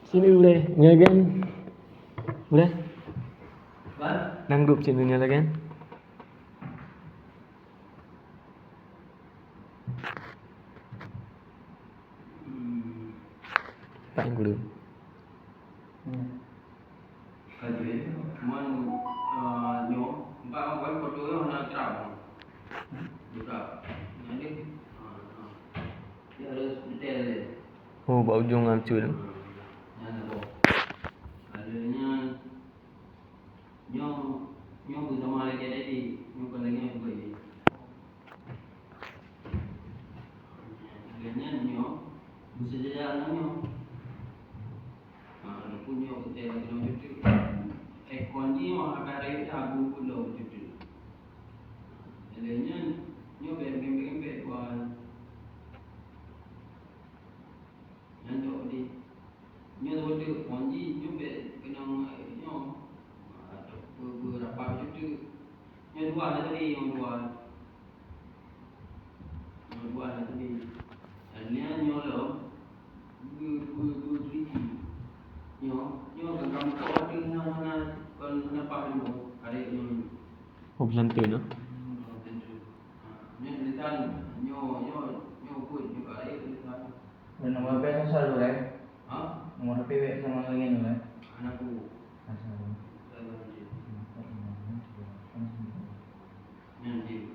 Sini boleh, kan? Boleh? Dalam grup sini nyala kan? Tak yang dulu. Kaji man nyo empat orang foto yo nak terang. Juga. Jadi dia harus detail. Oh, buat ujung hancur tu. Yang apa? Adanya nyo bersama lagi tadi, nyo kan lagi yang baik. Adanya nyo bersejarah nyo. Punya hotel kena cuti. Konji orang kare abu pulau cuti. Adanya nyo ber buat yang tu di nyo tu konji nyo kena nyo beberapa cuti nyo dua lah tadi yang dua lah tadi. Adanya nyo lo bertriki nyo kamu kau ada mana nampak dulu ada nyo. Oh, belantai tu. Nyo litan nyo pun nyo ada litan. Dan nomor HP kan selalu kan? Ha? Nomor HP sama lagi ni kan? Anakku. Asal. Nanti.